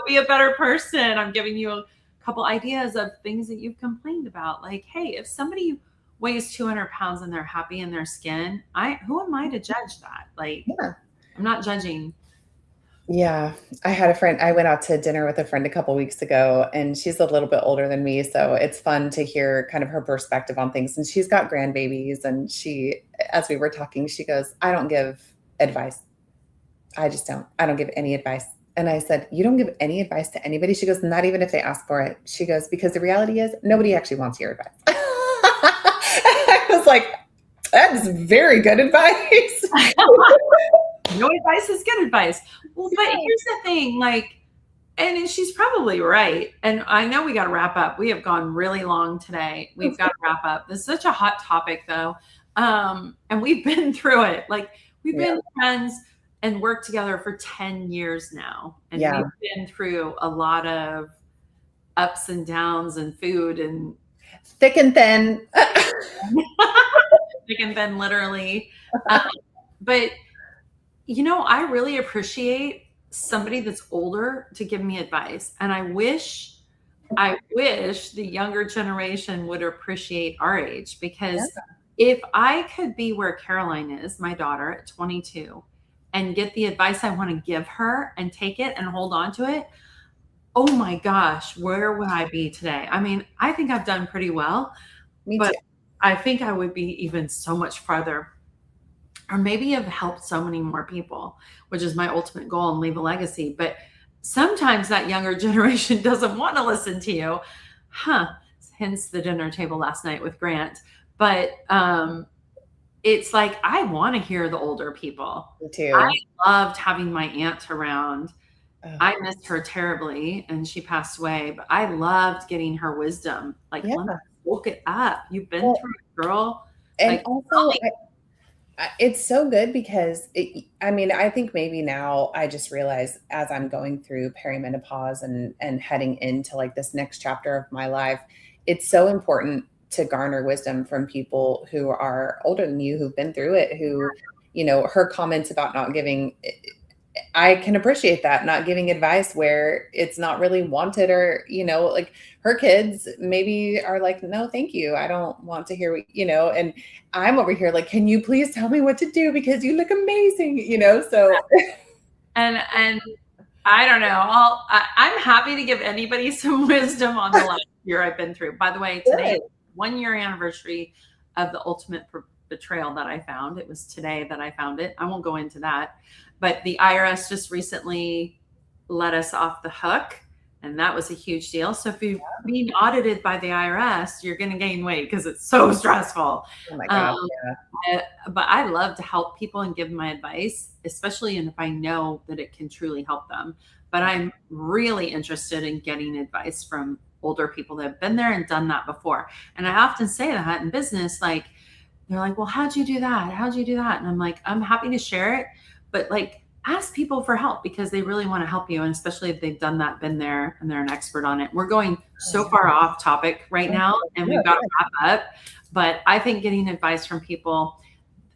Be a better person. I'm giving you a couple ideas of things that you've complained about. Like, hey, if somebody weighs 200 pounds and they're happy in their skin, who am I to judge that? Like, I'm not judging. Yeah. I had a friend, I went out to dinner with a friend a couple weeks ago, and she's a little bit older than me. So it's fun to hear kind of her perspective on things. And she's got grandbabies, and as we were talking, she goes, I don't give advice. I just don't. I don't give any advice. And I said, you don't give any advice to anybody? She goes, not even if they ask for it. She goes, because the reality is nobody actually wants your advice. I was like, that is very good advice. No advice is good advice. Well, but here's the thing, like, and she's probably right. And I know we got to wrap up. We have gone really long today. We've got to wrap up. This is such a hot topic, though. And we've been through it. Like, we've been friends and worked together for 10 years now. And Yeah. we've been through a lot of ups and downs and food and Thick and thin. thick and thin, literally. But, I really appreciate somebody that's older to give me advice. And I wish the younger generation would appreciate our age, because if I could be where Caroline is, my daughter at 22, and get the advice I want to give her and take it and hold on to it, oh my gosh, where would I be today? I mean, I think I've done pretty well, but I think I would be even so much farther, or maybe have helped so many more people, which is my ultimate goal, and leave a legacy. But sometimes that younger generation doesn't want to listen to you. Hence the dinner table last night with Grant. But it's like, I want to hear the older people. Me too. I loved having my aunt around. I missed her terribly, and she passed away, but I loved getting her wisdom. Like, let's look it up. You've been through it, girl. And also, it's so good because I think maybe now I just realize, as I'm going through perimenopause and heading into like this next chapter of my life, it's so important to garner wisdom from people who are older than you, who've been through it, who, her comments about not giving, I can appreciate that, not giving advice where it's not really wanted, or, like her kids maybe are like, no, thank you. I don't want to hear, and I'm over here like, can you please tell me what to do? Because you look amazing, so. And I don't know, I'm happy to give anybody some wisdom on the last year I've been through. By the way, today is 1 year anniversary of the ultimate betrayal that I found. It was today that I found it. I won't go into that. But the IRS just recently let us off the hook, and that was a huge deal. So if you're being audited by the IRS, you're going to gain weight because it's so stressful. Oh my God, but I love to help people and give my advice, especially if I know that it can truly help them. But I'm really interested in getting advice from older people that have been there and done that before. And I often say that in business, like, they're like, well, how'd you do that? How'd you do that? And I'm like, I'm happy to share it, but like, ask people for help, because they really want to help you. And especially if they've done that, been there, and they're an expert on it. We're going so far off topic right now, and we've got to wrap up. But I think getting advice from people,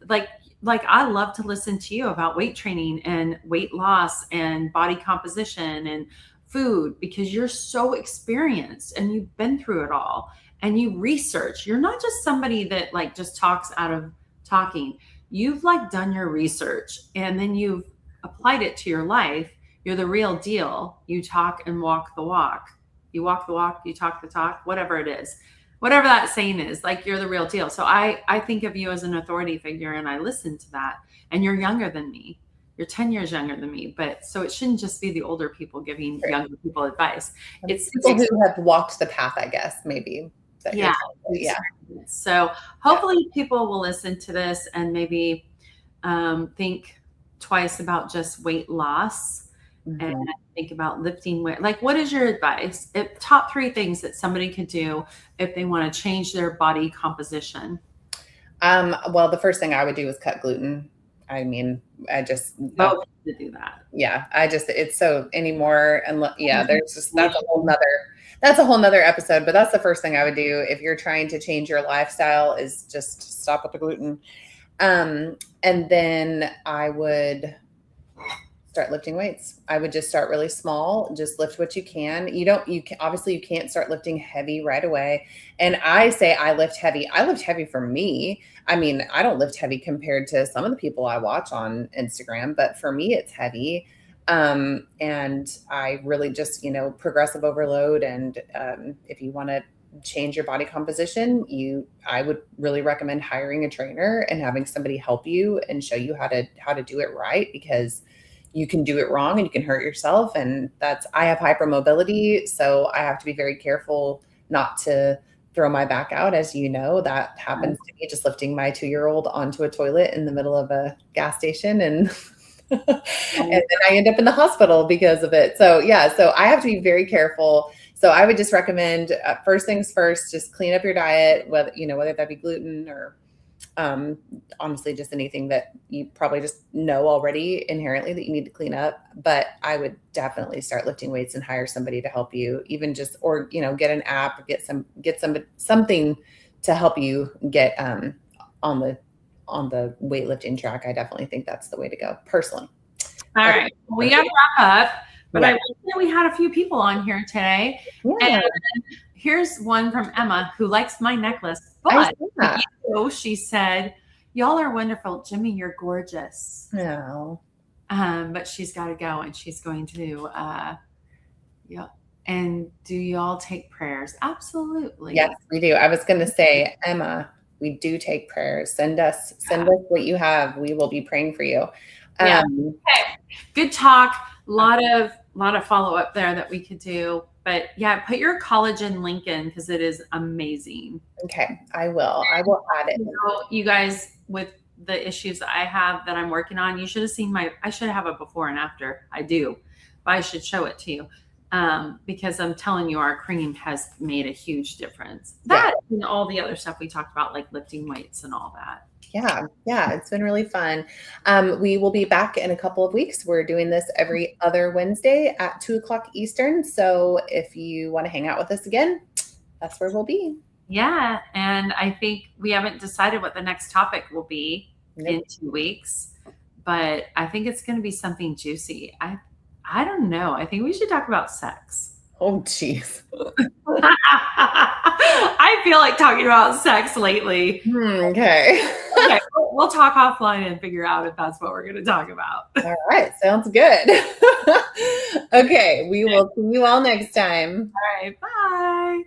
like I love to listen to you about weight training and weight loss and body composition and food, because you're so experienced and you've been through it all, and you research. You're not just somebody that like just talks out of talking. You've like done your research, and then you've applied it to your life. You're the real deal. You talk and walk the walk. You walk the walk, you talk the talk, whatever it is, whatever that saying is, like, you're the real deal. So I think of you as an authority figure, and I listen to that. And you're younger than me. You're 10 years younger than me. But so it shouldn't just be the older people giving younger people advice. It's people who have walked the path, I guess, maybe. Yeah. So hopefully people will listen to this and maybe think twice about just weight loss, and think about lifting weight. Like, what is your advice? Top 3 things that somebody could do if they want to change their body composition. Well, the first thing I would do is cut gluten. I mean, I just both to do that. Yeah, it's so anymore, and there's just that's a whole nother episode. But that's the first thing I would do if you're trying to change your lifestyle, is just stop with the gluten. And then I would start lifting weights. I would just start really small, just lift what you can. Obviously you can't start lifting heavy right away. And I say I lift heavy. I lift heavy for me. I mean, I don't lift heavy compared to some of the people I watch on Instagram, but for me, it's heavy. And I really just, progressive overload. And, if you want to change your body composition, I would really recommend hiring a trainer and having somebody help you and show you how to do it right, because you can do it wrong and you can hurt yourself. And I have hypermobility, so I have to be very careful not to throw my back out. As you know, that happens to me just lifting my 2-year-old onto a toilet in the middle of a gas station, and and then I end up in the hospital because of it. So I have to be very careful. So I would just recommend, first things first, just clean up your diet, whether that be gluten or Honestly, just anything that you probably just know already inherently that you need to clean up. But I would definitely start lifting weights and hire somebody to help you, even just, or, get an app, or get something to help you get, on the weightlifting track. I definitely think that's the way to go personally. All right. Well, we got to wrap up, but Yeah. I will say we had a few people on here today. Yeah. And here's one from Emma who likes my necklace, I but see that. she said, y'all are wonderful. Jimmy, you're gorgeous. No. But she's got to go and she's going to, yeah. And do y'all take prayers? Absolutely. Yes, we do. I was going to say, Emma, we do take prayers. Send us what you have. We will be praying for you. Yeah. Okay. Good talk. A lot of follow up there that we could do. But yeah, put your collagen link in because it is amazing. Okay, I will add it. So you guys, with the issues that I have that I'm working on, you should have seen I should have a before and after. I do, but I should show it to you. Because I'm telling you, our cream has made a huge difference. That and all the other stuff we talked about, like lifting weights and all that. Yeah, it's been really fun. We will be back in a couple of weeks. We're doing this every other Wednesday at 2:00 Eastern. So if you want to hang out with us again, that's where we'll be. Yeah, and I think we haven't decided what the next topic will be in 2 weeks, but I think it's going to be something juicy. I don't know. I think we should talk about sex. Oh, jeez. I feel like talking about sex lately. Okay. Okay, we'll talk offline and figure out if that's what we're going to talk about. All right. Sounds good. Okay. We will see you all next time. All right. Bye.